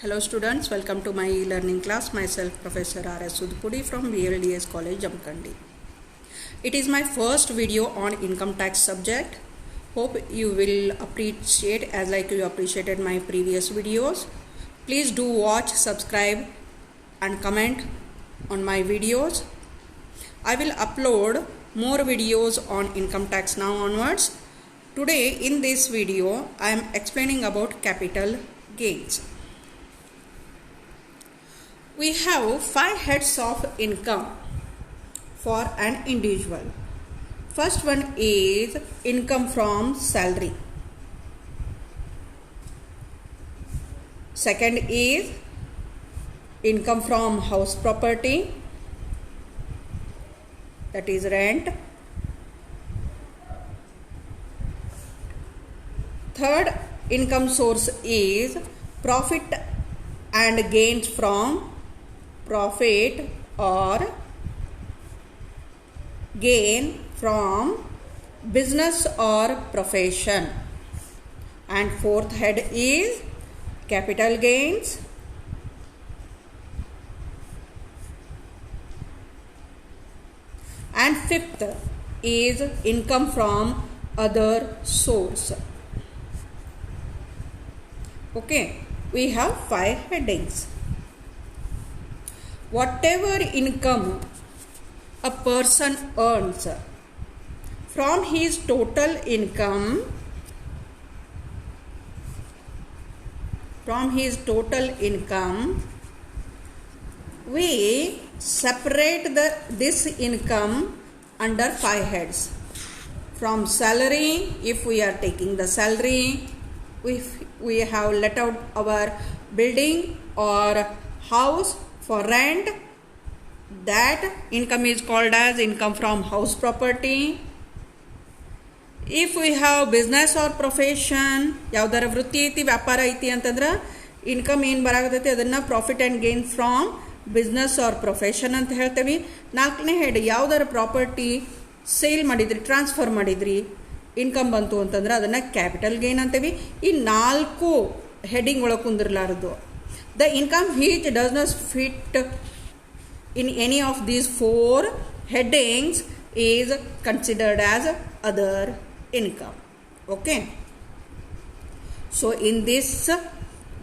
Hello students, welcome to my e-learning class. Myself Professor R.S. Sudpudi from VLDS College, Jamkandi. It is my first video on income tax subject. Hope you will appreciate as like you appreciated my previous videos. Please do watch, subscribe and comment on my videos. I will upload more videos on income tax now onwards. Today in this video, I am explaining about capital gains. We have 5 heads of income for an individual. First one is income from salary. Second is income from house property, that is rent. Third income source is profit and gains from profit or gain from business or profession. And fourth head is capital gains. And fifth is income from other source. Okay, we have 5 headings. Whatever income a person earns from his total income, we separate this income under 5 heads. From salary, if we are taking the salary, if we have let out our building or house for rent, that income is called as income from house property. If we have business or profession, ಯಾವ್ದಾರ ವೃತ್ತಿ ಐತಿ ವ್ಯಾಪಾರ ಐತಿ ಅಂತಂದ್ರೆ income ಏನು ಬರಾಕತೈತಿ ಅದನ್ನ profit and gain from business or profession ಅಂತ ಹೇಳ್ತೇವೆ. 4ನೇ ಹೆಡ್ ಯಾವ್ದಾರ ಪ್ರಾಪರ್ಟಿ ಸೇಲ್ ಮಾಡಿದ್ರಿ, ಟ್ರಾನ್ಸ್ಫರ್ ಮಾಡಿದ್ರಿ, ಇನ್ಕಮ್ ಬಂತು ಅಂತಂದ್ರೆ ಅದನ್ನು ಕ್ಯಾಪಿಟಲ್ ಗೇನ್ ಅಂತೇವಿ. ಈ 4 ಹೆಡ್ಡಿಂಗ್ ಒಳಗೆ ಕುಂದಿರ್ಲಾರದು. The income which does not fit in any of these 4 headings is considered as other income. Okay. So in this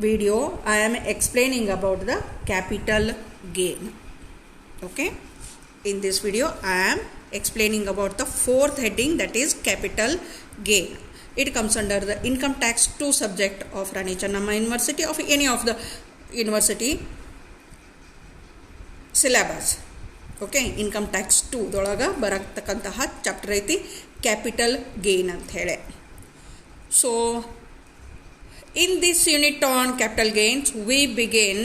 video I am explaining about the capital gain. Okay. In this video I am explaining about the 4th heading, that is capital gain. It comes under the income tax 2 subject of Rani Channamma University, of any of the university syllabus. Okay, income tax 2 ದೊಳಗ ಬರತಕ್ಕಂತಹ chapter ಐತಿ capital gain ಅಂತ ಹೇಳಿ. So in this unit on capital gains we begin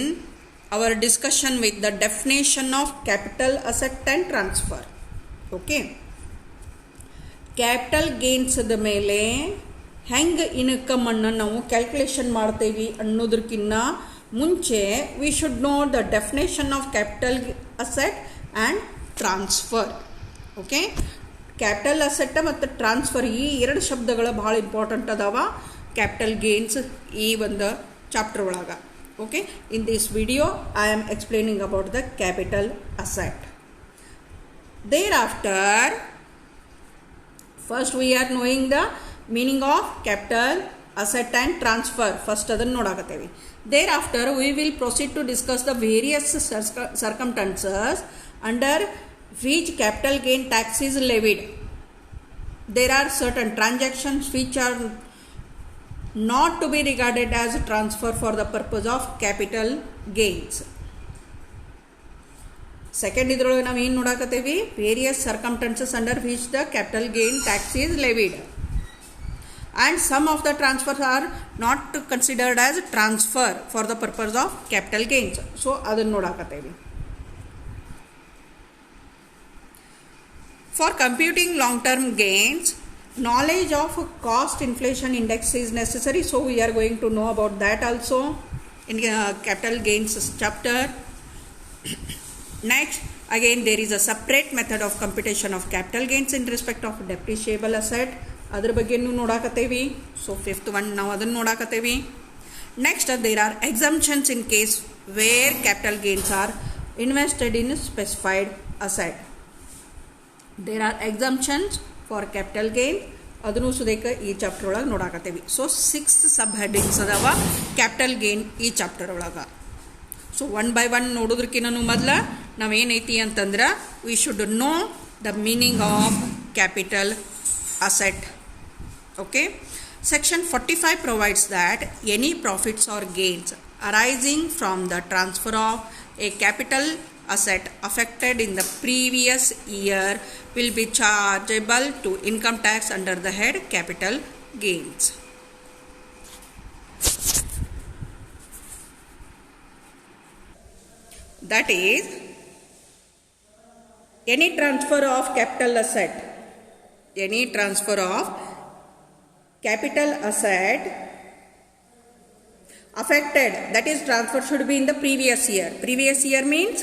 our discussion with the definition of capital asset and transfer. Okay, capital gains the ಮೇಲೆ ಹೆಂಗೆ income ಅನ್ನು ನಾವು calculation ಮಾಡ್ತೇವೆ ಅನ್ನೋದಕ್ಕಿಂತ ಮುಂಚೆ we should know the definition of capital asset and transfer. Okay, capital asset ಮತ್ತು transfer ಈ 2 ಶಬ್ದಗಳು ಭಾಳ ಇಂಪಾರ್ಟೆಂಟ್ ಅದಾವ ಕ್ಯಾಪಿಟಲ್ ಗೇನ್ಸ್ ಈ ಒಂದು ಚಾಪ್ಟರ್ ಒಳಗೆ. Okay, in this video I am explaining about the capital asset. Thereafter, first we are knowing the meaning of capital asset and transfer. First ಅದನ್ನು ನೋಡಾಕತ್ತೇವೆ. Thereafter we will proceed to discuss the various circumstances under which capital gain tax is levied. There are certain transactions which are not to be regarded as transfer for the purpose of capital gains. Second ಇದ್ರೊಳಗೆ ನಾವು ಏನು ನೋಡಾಕತ್ತೇವಿ, various circumstances under which the capital gain tax is levied, and some of the transfers are not considered as transfer for the purpose of capital gains. So ಅದನ್ನು ನೋಡಾಕತ್ತೇವಿ. For computing long term gains, knowledge of cost inflation index is necessary, so we are going to know about that also in capital gains chapter. Next, again there is a separate method of computation of capital gains in respect of depreciable asset. ಅದರ ಬಗ್ಗೆನೂ ನೋಡಾಕತ್ತೇವಿ. So 5th one ನಾವು ಅದನ್ನು ನೋಡಾಕತ್ತೇವಿ. Next, there are exemptions in case where capital gains are invested in specified asset. There are exemptions for capital gain. ಅದನ್ನು ಸುದೇಕ ಈ chapter ಒಳಗೆ ನೋಡಾಕತ್ತೇವಿ. So 6 ಸಬ್ headings ಅದಾವ capital gain ಈ chapter ಒಳಗೆ. ಸೊ 1 by 1 ನೋಡೋದಕ್ಕಿಂತ ಮೊದಲ ನಾವೇನೈತಿ ಅಂತಂದ್ರೆ we should know the meaning of capital asset. Okay. Section 45 provides that any profits or gains arising from the transfer of a capital asset affected in the previous year will be chargeable to income tax under the head capital gains. That is, any transfer of capital asset affected, that is transfer should be in the previous year. Previous year means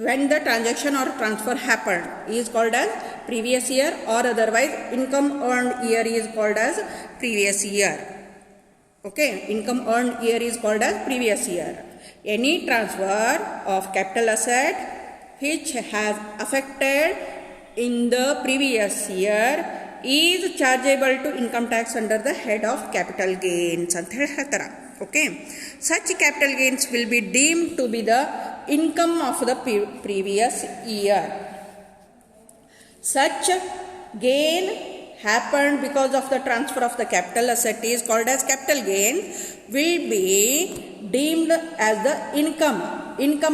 when the transaction or transfer happened is called as previous year, or otherwise income earned year is called as previous year. Okay, income earned year is called as previous year. Any transfer of capital asset which has affected in the previous year is chargeable to income tax under the head of capital gains ಅಂತ ಹೇಳ್ತಾರೆ. Okay, such capital gains will be deemed to be the income of the previous year. Such gain happened because of the transfer of the capital asset is called as capital gain, will be deemed as the income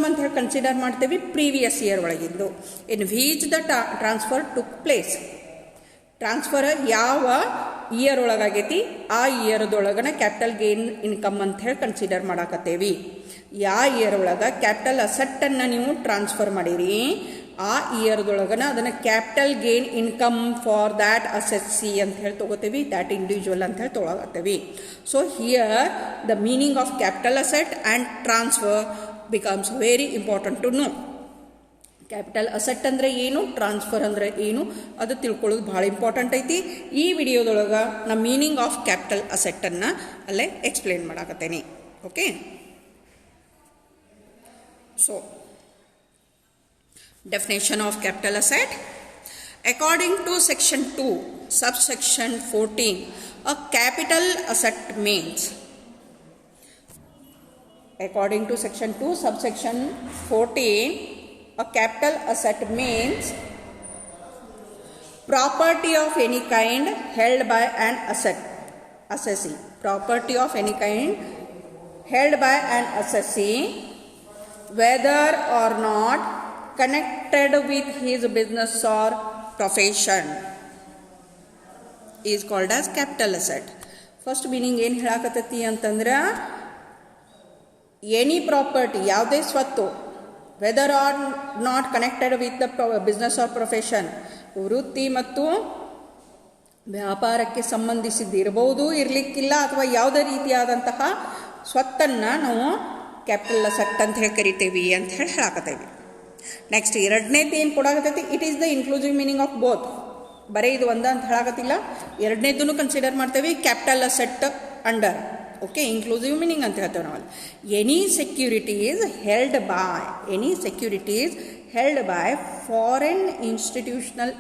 ಅಂತ ಹೇಳಿ consider ಮಾಡ್ತೇವೆ previous year ಒಳಗಿದ್ದು in which the transfer took place. Transfer ಯಾವ year ಒಳಗಾಗೈತಿ ಆ ಇಯರ್ದೊಳಗನ capital gain income ಅಂತ ಹೇಳಿ ಕನ್ಸಿಡರ್ ಮಾಡಾಕತ್ತೇವಿ. ಯಾವ ಇಯರ್ ಒಳಗೆ ಕ್ಯಾಪಿಟಲ್ ಅಸೆಟ್ಟನ್ನು ನೀವು ಟ್ರಾನ್ಸ್ಫರ್ ಮಾಡಿರಿ ಆ ಇಯರ್ದೊಳಗನ ಅದನ್ನು capital gain income for that ಅಸೆಟ್ ಸಿ ಅಂತ ಹೇಳಿ ತೊಗೋತೀವಿ, ದ್ಯಾಟ್ ಇಂಡಿವಿಜುವಲ್ ಅಂತ ಹೇಳಿ ತೊಗೊಳಕತ್ತೀವಿ. So here the meaning of capital asset and transfer becomes very important to know. Capital asset ಅಂದರೆ ಏನು, ಟ್ರಾನ್ಸ್ಫರ್ ಅಂದರೆ ಏನು, ಅದು ತಿಳ್ಕೊಳ್ಳೋದು ಭಾಳ ಇಂಪಾರ್ಟೆಂಟ್ ಐತಿ. ಈ ವಿಡಿಯೋದೊಳಗೆ ನಾ ಮೀನಿಂಗ್ ಆಫ್ ಕ್ಯಾಪಿಟಲ್ ಅಸೆಟ್ಟನ್ನು ಅಲ್ಲೇ ಎಕ್ಸ್ಪ್ಲೇನ್ ಮಾಡಾಕತ್ತೇನೆ. Okay, so definition of capital asset. According to section 2 subsection 14, a capital asset means, according to section 2 subsection 14, a capital asset means property of any kind held by an assessee. Property of any kind held by an assessee, whether or not connected with his business or profession, is called as capital asset. First meaning ಏನು ಹೇಳಾಕತ್ತೈತಿ ಅಂತಂದ್ರೆ, any property ಯಾವುದೇ ಸ್ವತ್ತು whether or not connected with the business or profession, ವೃತ್ತಿ ಮತ್ತು ವ್ಯಾಪಾರಕ್ಕೆ ಸಂಬಂಧಿಸಿದ್ದಿರಬಹುದು, ಇರಲಿಕ್ಕಿಲ್ಲ, ಅಥವಾ ಯಾವುದೇ ರೀತಿಯಾದಂತಹ ಸ್ವತ್ತನ್ನು ನಾವು ಕ್ಯಾಪಿಟಲ್ ಅಸೆಟ್ ಅಂತ ಹೇಳಿ ಕರಿತೇವೆ ಅಂತ ಹೇಳಿ ಹೇಳಾಕತ್ತೇವೆ. ನೆಕ್ಸ್ಟ್ ಎರಡನೇದು ಏನು ಕೊಡಾಕತ್ತೈತಿ, it is the inclusive meaning of both. ಬರೀ ಇದು ಒಂದ ಅಂತ ಹೇಳಾಕತ್ತಿಲ್ಲ, ಎರಡನೇದನ್ನು ಕನ್ಸಿಡರ್ ಮಾಡ್ತೇವೆ capital asset under. Okay, inclusive meaning ಅಂತ ಹೇಳ್ತೇವೆ ನಾವು. Any securities held by foreign institutional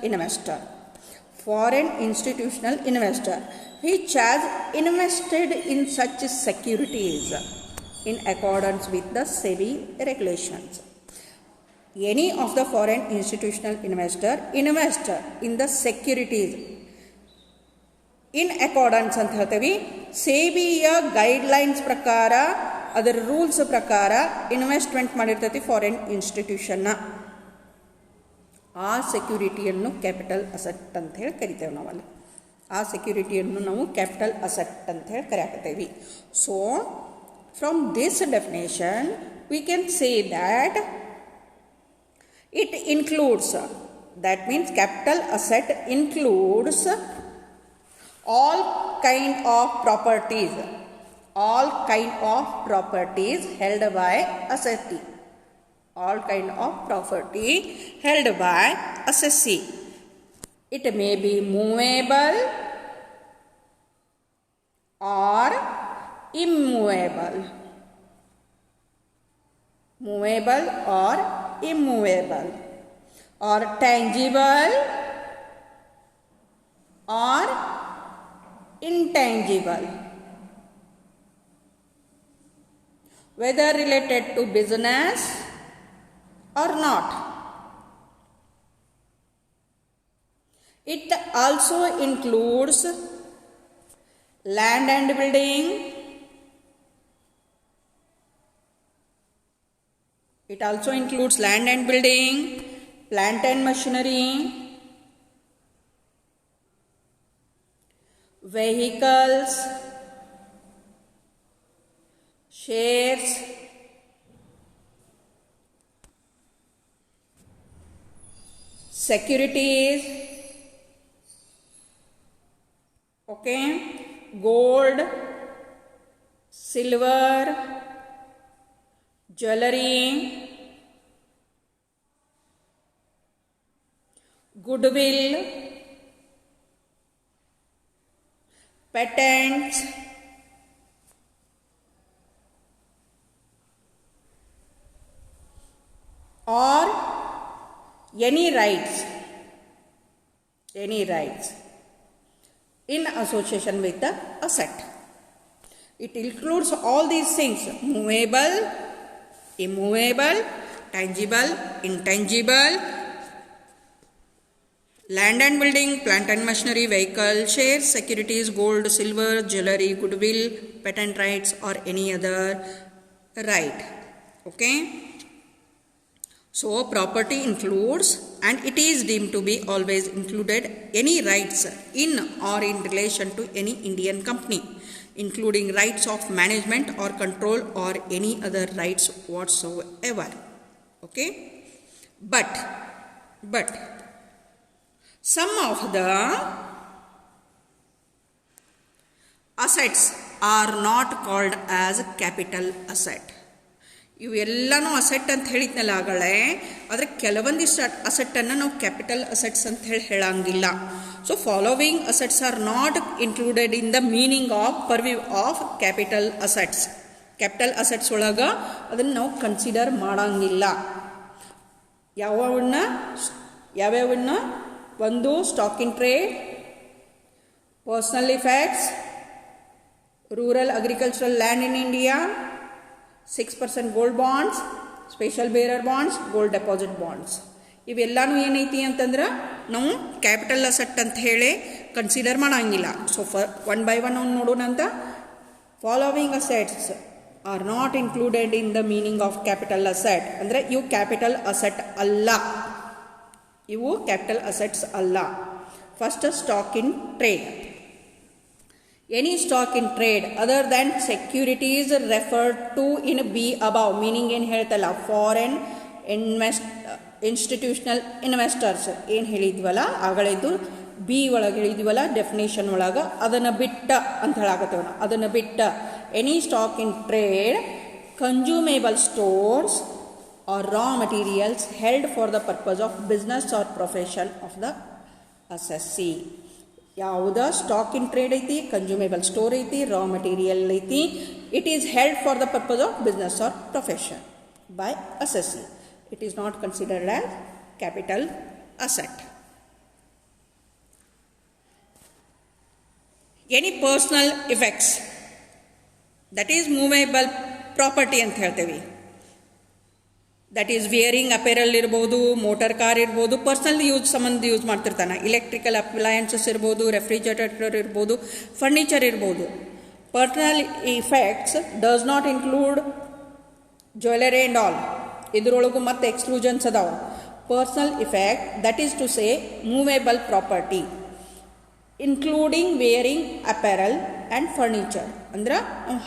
investor which has invested in such securities in accordance with the SEBI regulations. Any of the foreign institutional investor in the securities in accordance ಅಂತ ಹೇಳ್ತೀವಿ, ಸೆಬಿಯ guidelines ಪ್ರಕಾರ, ಅದರ rules ಪ್ರಕಾರ investment ಮಾಡಿರ್ತೈತಿ foreign ಇನ್ಸ್ಟಿಟ್ಯೂಷನ್ನ. ಆ ಸೆಕ್ಯೂರಿಟಿಯನ್ನು capital asset ಅಂತ ಹೇಳಿ ಕರಿತೇವೆ ನಾವಲ್ಲಿ. ಆ ಸೆಕ್ಯೂರಿಟಿಯನ್ನು ನಾವು ಕ್ಯಾಪಿಟಲ್ ಅಸೆಟ್ ಅಂತ ಹೇಳಿ ಕರೆಯಾಕತ್ತೇವೆ. So from this definition we can say that it includes, that means capital asset includes all kind of properties held by assessee. All kind of property held by assessee. It may be movable or immovable. Movable or immovable, or tangible or intangible, whether related to business or not. It also includes land and building. It also includes land and building, plant and machinery, vehicles, shares, securities, okay, gold, silver, jewelry, goodwill, patents, or any rights in association with the asset. It includes all these things: movable, immovable, tangible, intangible, land and building, plant and machinery, vehicle, shares, securities, gold, silver, jewelry, goodwill, patent rights, or any other right. Okay. So property includes, and it is deemed to be always included, any rights in or in relation to any Indian company, including rights of management or control or any other rights whatsoever. Okay. But some of the assets are not called as capital asset. ಇವೆಲ್ಲನೂ asset ಅಂತ ಹೇಳಿದ್ನಲ್ಲ ಆಗಲೇ, ಆದರೆ ಕೆಲವೊಂದಿಷ್ಟು ಅಸೆಟ್ಟನ್ನು ನಾವು capital assets ಅಂತ ಹೇಳಂಗಿಲ್ಲ. So following assets are not included in the meaning of purview of capital assets. Capital assets ಒಳಗೆ ಅದನ್ನು ನಾವು ಕನ್ಸಿಡರ್ ಮಾಡಂಗಿಲ್ಲ. ಯಾವ್ಯಾವನ್ನ ಒಂದು stock in trade, personal effects, rural agricultural land in India, 6% gold bonds, special bearer bonds, gold deposit bonds. ಇವೆಲ್ಲನೂ ಏನೈತಿ ಅಂತಂದ್ರೆ ನಾವು ಕ್ಯಾಪಿಟಲ್ ಅಸೆಟ್ ಅಂತ ಹೇಳಿ ಕನ್ಸಿಡರ್ ಮಾಡಂಗಿಲ್ಲ. ಸೊ ಒನ್ ಬೈ ಒನ್ ಅವ್ನು ನೋಡೋಣ ಅಂತ. Following assets are not included in the meaning of capital asset. ಅಂದರೆ ಇವು ಕ್ಯಾಪಿಟಲ್ ಅಸೆಟ್ ಅಲ್ಲ. ಇವು ಕ್ಯಾಪಿಟಲ್ ಅಸೆಟ್ಸ್ ಅಲ್ಲ. First, stock in trade. Any stock in trade other than securities referred to in B above, meaning ಏನು ಹೇಳ್ತಲ್ಲ, foreign institutional investors ಏನು ಹೇಳಿದ್ವಲ್ಲ ಆಗಳಿದ್ದು B ಒಳಗೆ ಹೇಳಿದ್ವಲ್ಲ definition ಒಳಗೆ, ಅದನ್ನು ಬಿಟ್ಟ ಅಂತ ಹೇಳಾಕತ್ತೇವ ನಾವು. ಅದನ್ನು ಬಿಟ್ಟ any stock in trade, consumable stores or raw materials held for the purpose of business or profession of the assessee. ಯಾವುದ ಸ್ಟಾಕ್ ಇನ್ ಟ್ರೇಡ್ ಐತಿ, ಕನ್ಸ್ಯೂಮೇಬಲ್ ಸ್ಟೋರ್ ಐತಿ, ರಾ ಮಟೀರಿಯಲ್ ಐತಿ, it is held for the purpose of business or profession by assessee. It is not considered as capital asset. Any personal effects, that is movable property ಅಂತ ಹೇಳ್ತೇವೆ. That is wearing apparel ಇರ್ಬೋದು, motor car ಇರ್ಬೋದು, personal use ಸಂಬಂಧ use ಮಾಡ್ತಿರ್ತಾನೆ. Electrical appliances ಇರ್ಬೋದು, refrigerator ಇರ್ಬೋದು, furniture ಇರ್ಬೋದು. Personal effects does not include jewellery and all. ಇದರೊಳಗೂ ಮತ್ತೆ ಎಕ್ಸ್ಕ್ಲೂಷನ್ಸ್ ಅದಾವ. Personal effect, that is to say movable property including wearing apparel and furniture. ಅಂದ್ರೆ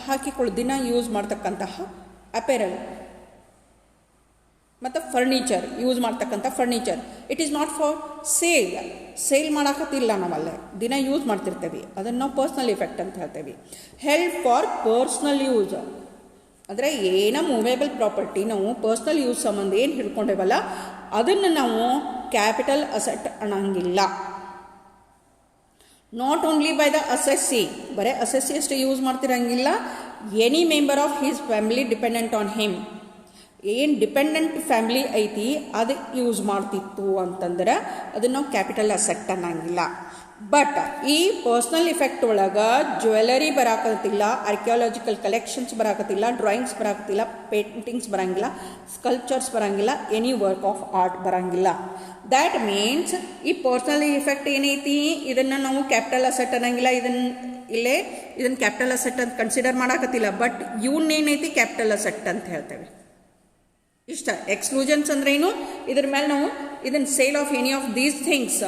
ಹಾಕಿಕೊಳ್ಳೋ ದಿನ ಯೂಸ್ ಮಾಡ್ತಕ್ಕಂತಹ ಅಪೆರಲ್ ಮತ್ತು ಫರ್ನಿಚರ್, ಯೂಸ್ ಮಾಡ್ತಕ್ಕಂಥ furniture. It is not for sale ಮಾಡಾಕತ್ತಿಲ್ಲ, ನಾವಲ್ಲೇ ದಿನ ಯೂಸ್ ಮಾಡ್ತಿರ್ತೇವೆ. ಅದನ್ನು ನಾವು ಪರ್ಸ್ನಲ್ ಇಫೆಕ್ಟ್ ಅಂತ ಹೇಳ್ತೇವೆ. ಹೆಲ್ಪ್ ಫಾರ್ ಪರ್ಸ್ನಲ್ ಯೂಸ್ ಅಂದರೆ ಏನೋ ಮೂವೇಬಲ್ ಪ್ರಾಪರ್ಟಿ ನಾವು ಪರ್ಸ್ನಲ್ ಯೂಸ್ ಸಂಬಂಧ ಏನು ಹಿಡ್ಕೊಂಡೇವಲ್ಲ ಅದನ್ನು ನಾವು ಕ್ಯಾಪಿಟಲ್ ಅಸೆಟ್ ಅನ್ನಂಗಿಲ್ಲ. Not only by the assessee, ಬರೀ ಅಸೆಸ್ಸಿ ಅಷ್ಟೇ ಯೂಸ್ ಮಾಡ್ತಿರಂಗಿಲ್ಲ, any member of his family dependent on him. ಏನು ಡಿಪೆಂಡೆಂಟ್ ಫ್ಯಾಮಿಲಿ ಐತಿ ಅದು ಯೂಸ್ ಮಾಡ್ತಿತ್ತು ಅಂತಂದ್ರೆ ಅದನ್ನು ನಾವು ಕ್ಯಾಪಿಟಲ್ ಅಸೆಟ್ ಅನ್ನಂಗಿಲ್ಲ. ಬಟ್ ಈ ಪರ್ಸ್ನಲ್ ಇಫೆಕ್ಟ್ ಒಳಗೆ ಜ್ಯುವೆಲರಿ ಬರಾಕತ್ತಿಲ್ಲ, ಆರ್ಕಿಯಾಲಜಿಕಲ್ ಕಲೆಕ್ಷನ್ಸ್ ಬರಾಕತ್ತಿಲ್ಲ, ಡ್ರಾಯಿಂಗ್ಸ್ ಬರಾಕತ್ತಿಲ್ಲ, ಪೇಂಟಿಂಗ್ಸ್ ಬರಂಗಿಲ್ಲ, ಸ್ಕಲ್ಪ್ಚರ್ಸ್ ಬರಂಗಿಲ್ಲ, ಎನಿ ವರ್ಕ್ ಆಫ್ ಆರ್ಟ್ ಬರಂಗಿಲ್ಲ. ದ್ಯಾಟ್ ಮೀನ್ಸ್ ಈ ಪರ್ಸ್ನಲ್ ಇಫೆಕ್ಟ್ ಏನೈತಿ ಇದನ್ನು ನಾವು ಕ್ಯಾಪಿಟಲ್ ಅಸೆಟ್ ಅನ್ನಂಗಿಲ್ಲ. ಇದನ್ನು ಕ್ಯಾಪಿಟಲ್ ಅಸೆಟ್ ಅಂತ ಕನ್ಸಿಡರ್ ಮಾಡಾಕತ್ತಿಲ್ಲ. ಬಟ್ ಇವನ್ನೇನೈತಿ ಕ್ಯಾಪಿಟಲ್ ಅಸೆಟ್ ಅಂತ ಹೇಳ್ತೇವೆ. ಇಷ್ಟ. ಎಕ್ಸ್ಕ್ಲೂಷನ್ಸ್ ಅಂದ್ರೆ ಏನು, ಇದ್ರ ಮೇಲೆ ನಾವು ಇದನ್ನು sale of any of these things,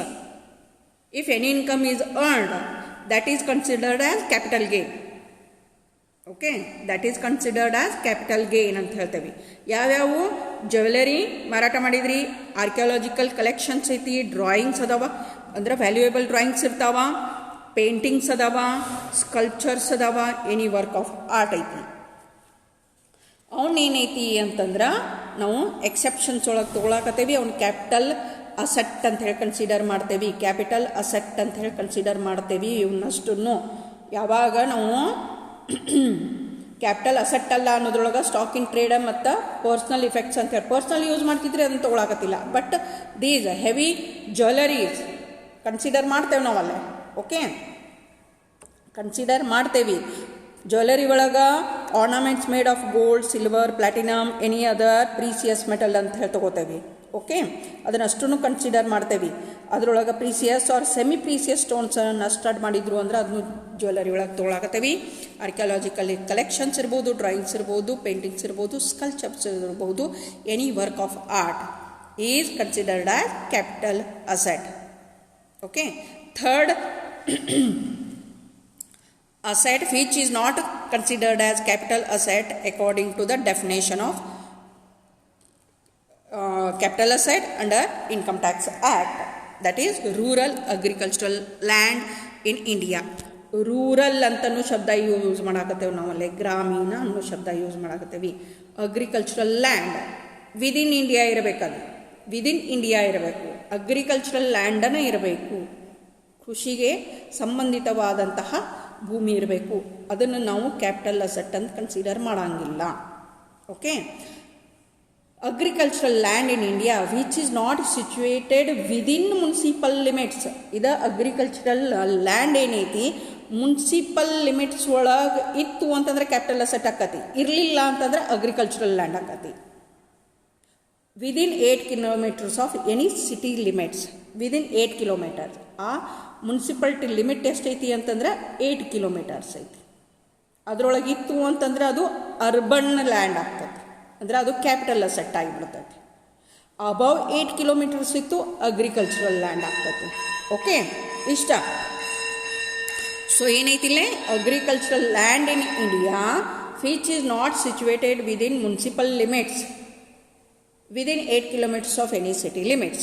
if any income is earned, that is considered as capital gain. Okay, that is considered as capital gain ಅಂತ ಹೇಳ್ತೇವೆ. ಯಾವ್ಯಾವು? ಜ್ಯುವೆಲರಿ ಮಾರಾಟ ಮಾಡಿದ್ರಿ, ಆರ್ಕಿಯಾಲಜಿಕಲ್ ಕಲೆಕ್ಷನ್ಸ್ ಐತಿ, ಡ್ರಾಯಿಂಗ್ಸ್ ಅದಾವ ಅಂದ್ರೆ ವ್ಯಾಲ್ಯೂಯೇಬಲ್ ಡ್ರಾಯಿಂಗ್ಸ್ ಇರ್ತಾವ, ಪೇಂಟಿಂಗ್ಸ್ ಅದಾವ, ಸ್ಕಲ್ಪ್ಚರ್ಸ್ ಅದಾವ, ಎನಿ ವರ್ಕ್ ಆಫ್ ಆರ್ಟ್ ಐತಿ. ಅವನೇನೈತಿ ಅಂತಂದ್ರೆ ನಾವು ಎಕ್ಸೆಪ್ಷನ್ಸ್ ಒಳಗೆ ತೊಗೊಳಕತ್ತೇವಿ. ಅವ್ನು ಕ್ಯಾಪಿಟಲ್ ಅಸೆಟ್ ಅಂತ ಹೇಳಿ ಕನ್ಸಿಡರ್ ಮಾಡ್ತೇವೆ. ಕ್ಯಾಪಿಟಲ್ ಅಸೆಟ್ ಅಂತ ಹೇಳಿ ಕನ್ಸಿಡರ್ ಮಾಡ್ತೇವೆ. ಇವನ್ನಷ್ಟನ್ನು ಯಾವಾಗ ನಾವು ಕ್ಯಾಪಿಟಲ್ ಅಸೆಟ್ ಅಲ್ಲ ಅನ್ನೋದ್ರೊಳಗೆ ಸ್ಟಾಕ್ ಇನ್ ಟ್ರೇಡ್ ಮತ್ತು ಪರ್ಸ್ನಲ್ ಇಫೆಕ್ಟ್ಸ್ ಅಂತ ಹೇಳಿ ಪರ್ಸ್ನಲ್ ಯೂಸ್ ಮಾಡ್ತಿದ್ರೆ ಅದನ್ನು ತೊಗೊಳಕತ್ತಿಲ್ಲ. But these heavy jewelleries consider ಮಾಡ್ತೇವೆ ನಾವಲ್ಲೇ. ಓಕೆ, ಕನ್ಸಿಡರ್ ಮಾಡ್ತೇವೆ. ಜ್ಯುವೆಲರಿ ಒಳಗೆ ornaments made of gold, silver, platinum, any other precious metal ಅಂತ ಹೇಳಿ ತೊಗೋತೇವೆ. ಓಕೆ, ಅದನ್ನಷ್ಟನ್ನು ಕನ್ಸಿಡರ್ ಮಾಡ್ತೇವೆ. ಅದರೊಳಗೆ ಪ್ರೀಸಿಯಸ್ ಆರ್ ಸೆಮಿ ಪ್ರೀಸಿಯಸ್ ಸ್ಟೋನ್ಸನ್ನು ಸ್ಟಾರ್ಟ್ ಮಾಡಿದ್ರು ಅಂದ್ರೆ ಅದನ್ನು ಜ್ಯುವೆಲರಿ ಒಳಗೆ ತೊಗೊಳಕತ್ತೇವೆ. ಆರ್ಕಿಯಾಲಜಿಕಲ್ ಕಲೆಕ್ಷನ್ಸ್ ಇರ್ಬೋದು, ಡ್ರಾಯಿಂಗ್ಸ್ ಇರ್ಬೋದು, ಪೇಂಟಿಂಗ್ಸ್ ಇರ್ಬೋದು, ಸ್ಕಲ್ಪ್ಚರ್ಸ್ ಇರ್ಬೋದು, any work of art is considered as capital asset. Okay, third asset which is not considered as capital asset according to the definition of capital asset under Income Tax Act, that is rural agricultural land in India. Rural ಅಂತನೂ ಶಬ್ದ use ಮಾಡಾಕತ್ತೇವೆ ನಾವಲ್ಲೇ, ಗ್ರಾಮೀಣ ಅನ್ನೋ ಶಬ್ದ use ಮಾಡಾಕತ್ತೇವೆ. Agricultural land within India ಇರಬೇಕದು, within India ಇರಬೇಕು, ಅಗ್ರಿಕಲ್ಚರಲ್ ಲ್ಯಾಂಡನ್ನು ಇರಬೇಕು, ಕೃಷಿಗೆ ಸಂಬಂಧಿತವಾದಂತಹ ಭೂಮಿ ಇರಬೇಕು. ಅದನ್ನು ನಾವು ಕ್ಯಾಪಿಟಲ್ ಅಸೆಟ್ ಅಂತ ಕನ್ಸಿಡರ್ ಮಾಡಂಗಿಲ್ಲ. Okay, agricultural land in India which is not situated within municipal limits. ಇದು ಅಗ್ರಿಕಲ್ಚರಲ್ ಲ್ಯಾಂಡ್ ಏನೈತಿ ಮುನ್ಸಿಪಲ್ ಲಿಮಿಟ್ಸ್ ಒಳಗೆ ಇತ್ತು ಅಂತಂದ್ರೆ ಕ್ಯಾಪಿಟಲ್ ಅಸೆಟ್ ಆಕತಿ, ಇರಲಿಲ್ಲ ಅಂತಂದ್ರೆ ಅಗ್ರಿಕಲ್ಚರಲ್ ಲ್ಯಾಂಡ್ ಆಕತಿ. Within 8 kilometres of any city limits, within 8 kilometres. ಆ ಮುನ್ಸಿಪಾಲ್ಟಿ ಲಿಮಿಟ್ ಎಷ್ಟೈತಿ ಅಂತಂದ್ರೆ 8 ಕಿಲೋಮೀಟರ್ಸ್ ಐತಿ. ಅದರೊಳಗೆ ಇತ್ತು ಅಂತಂದ್ರೆ ಅದು ಅರ್ಬನ್ ಲ್ಯಾಂಡ್ ಆಗ್ತದೆ, ಅಂದರೆ ಅದು ಕ್ಯಾಪಿಟಲ್ ಅಸೆಟ್ ಆಗಿಬಿಡ್ತೈತಿ. ಅಬೌವ್ 8 ಕಿಲೋಮೀಟರ್ಸ್ ಇತ್ತು ಅಗ್ರಿಕಲ್ಚರಲ್ ಲ್ಯಾಂಡ್ ಆಗ್ತೈತಿ. ಓಕೆ, ಇಷ್ಟ. ಸೊ ಏನೈತಿಲ್ಲೇ, agricultural land in India which is not situated within municipal limits within 8 kilometers of any city limits.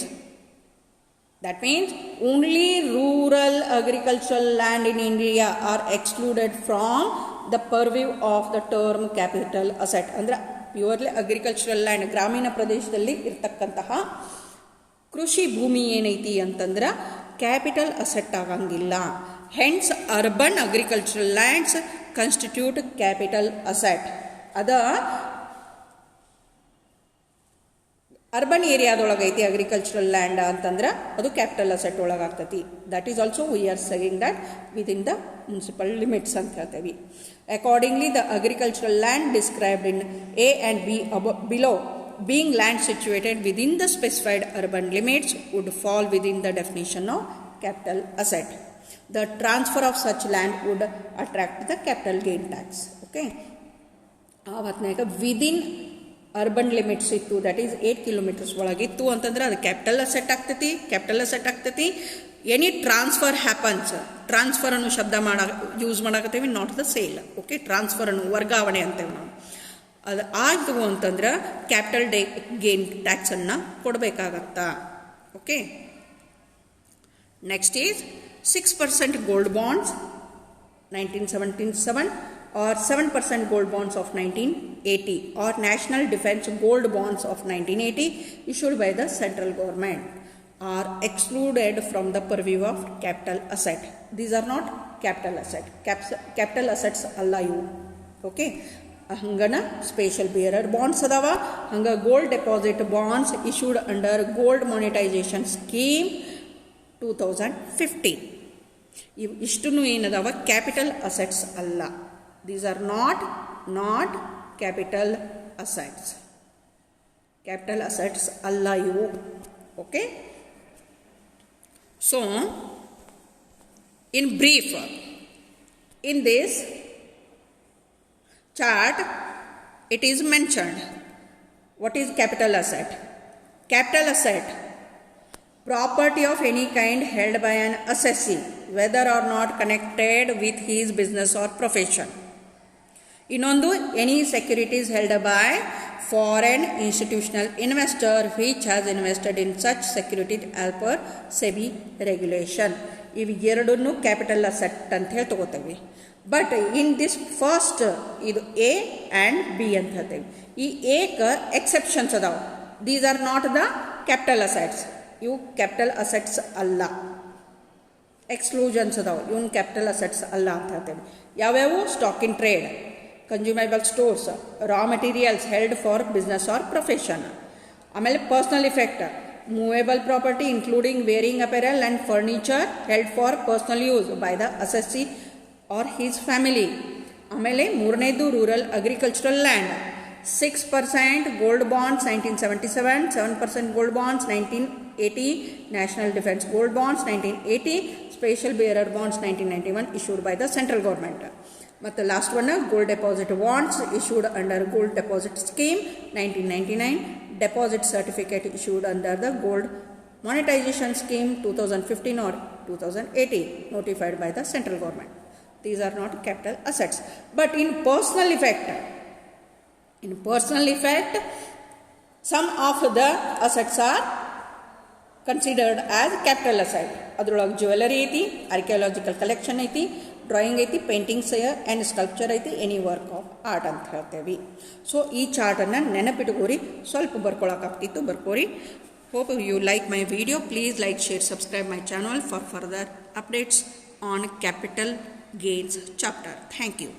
That means only rural agricultural land in India are excluded from the purview of the term capital asset. ಅಂದ್ರೆ purely agricultural land, ಗ್ರಾಮೀಣ ಪ್ರದೇಶದಲ್ಲಿ ಇರ್ತಕ್ಕಂತಹ ಕೃಷಿ ಭೂಮಿ ಏನೈತಿ ಅಂತಂದ್ರೆ capital asset ಆಗಂಗಿಲ್ಲ. Hence urban agricultural lands constitute capital asset. ಅದ ಅರ್ಬನ್ ಏರಿಯಾದೊಳಗೆ ಐತಿ ಅಗ್ರಿಕಲ್ಚರಲ್ ಲ್ಯಾಂಡ್ ಅಂತಂದ್ರೆ ಅದು ಕ್ಯಾಪಿಟಲ್ ಅಸೆಟ್ ಒಳಗಾಗ್ತೈತಿ. That is also we are saying that within the municipal limits ಅಂತ ಹೇಳ್ತೇವೆ. Accordingly the agricultural land described in A and B below being land situated within the specified urban limits would fall within the definition of capital asset. The transfer of such land would attract the capital gain tax. Okay, ಆವತ್ನಾಗ within urban limits ಇತ್ತು, that is 8 kilometres ಒಳಗಿತ್ತು ಅಂತಂದ್ರೆ ಅದು capital asset ಆಗ್ತೈತಿ, capital asset ಆಗ್ತೈತಿ. Any transfer happens, transfer ಅನ್ನೋ ಶಬ್ದ use ಮಾಡಾಕತ್ತೇವಿ, not the sale. Okay, transfer ಅನ್ನು ವರ್ಗಾವಣೆ ಅಂತೇವೆ ನಾವು. ಅದು ಆಯಿತು ಅಂತಂದ್ರೆ ಕ್ಯಾಪಿಟಲ್ ಗೇನ್ ಟ್ಯಾಕ್ಸನ್ನು ಕೊಡಬೇಕಾಗತ್ತಾ. Okay, next is 6% gold bonds 1977 or 7% gold bonds of 1980 or national defense gold bonds of 1980 issued by the central government are excluded from the purview of capital asset. These are not capital asset. Capital assets alla ivu. Okay ಹಂಗನ special bearer bonds ಅದಾವ. ಹಂಗೆ gold deposit bonds issued under gold monetisation scheme 2015. ಇವು ಇಷ್ಟೂ ಏನದಾವ capital assets ಅಲ್ಲ. These are not capital assets. Capital assets ಅಲ್ಲ ಇವು. Okay, so in brief, in this chart it is mentioned what is capital asset. Capital asset, property of any kind held by an assessee whether or not connected with his business or profession. Innondu, any securities held by foreign institutional investor which has invested in such securities as per SEBI regulation. ಇವು ಎರಡನ್ನೂ capital asset ಅಂತ ಹೇಳಿ ತಗೋತೇವೆ. But in this first ಇದು A and B ಅಂತ ಹೇಳ್ತೇವೆ. ಈ ಎಕ exceptions ಅದಾವೆ. These are not the capital assets. ಇವು ಕ್ಯಾಪಿಟಲ್ ಅಸೆಟ್ಸ್ ಅಲ್ಲ. ಎಕ್ಸ್ಕ್ಲೂಷನ್ಸ್ ಅದಾವೆ, ಇವನ್ ಕ್ಯಾಪಿಟಲ್ ಅಸೆಟ್ಸ್ ಅಲ್ಲ ಅಂತ ಹೇಳ್ತೇವೆ. ಯಾವ್ಯಾವು? Stock in trade, consumable stores, raw materials held for business or profession. ಆಮೇಲೆ personal effect, movable property including wearing apparel and furniture held for personal use by the assessee or his family. ಆಮೇಲೆ ಮೂರನೇದು rural agricultural land. 6% gold bonds 1977, 7% gold bonds 1980, national defence gold bonds 1980, special bearer bonds 1991 issued by the central government. ಮತ್ತು last one gold deposit bonds issued under gold deposit scheme 1999, deposit certificate issued under the gold monetization scheme 2015 or 2018 notified by the central government. These are not capital assets. But in personal effect some of the assets are considered as capital asset. ಅದ್ರೊಳಗೆ jewellery ಐತಿ, archaeological collection ಐತಿ, drawing ಐತಿ, paintings and sculpture ಐತಿ, any work of art ಅಂತ ಹೇಳ್ತೇವೆ. So ಈ ಚಾರ್ಟನ್ನು ನೆನಪಿಟ್ಕೋರಿ, ಸ್ವಲ್ಪ ಬರ್ಕೊಳಕ್ಕಾಗ್ತಿತ್ತು, ಬರ್ಕೋರಿ. Hope you like my video. Please like, share, subscribe my channel for further updates on capital gains chapter. Thank you.